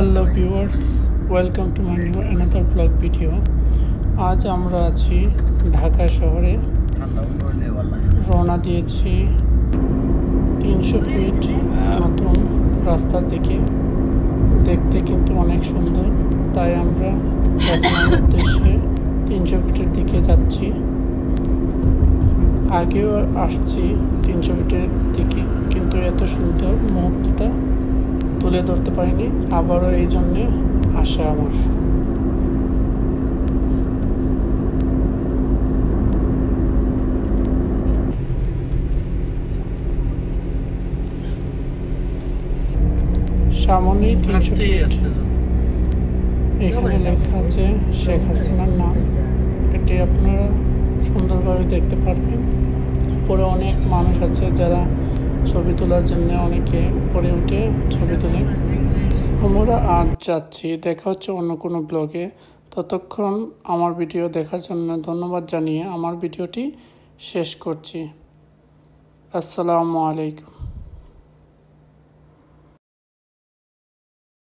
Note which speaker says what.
Speaker 1: Hello viewers, welcome to my new another blog video. আজ আমরা আছি ঢাকা শহরে। রওনা দিয়েছি 300 ফিট নতুন রাস্তার দিকে। দেখতে কিন্তু অনেক সুন্দর, তাই আমরা দেখানোর উদ্দেশ্যে 300 ফিটের দিকে যাচ্ছি। আগেও আসছি 300 ফিটের দিকে, কিন্তু এত সুন্দর মুহূর্তটা তুলে ধরতে পারিনি। আবারও এই জন্যে আসা আমার। সামনেই 300 ফিট। এখানে লেখা আছে শেখ হাসিনার নাম। এটি আপনারা সুন্দরভাবে দেখতে পারবেন। উপরে অনেক মানুষ আছে যারা ছবি তোলার জন্য অনেকে উপরে উঠে ছবি তোলে। আমরা আজ যাচ্ছি, দেখা হচ্ছে অন্য কোনো ব্লগে। ততক্ষণ আমার ভিডিও দেখার জন্য ধন্যবাদ জানিয়ে আমার ভিডিওটি শেষ করছি। আসসালামু আলাইকুম।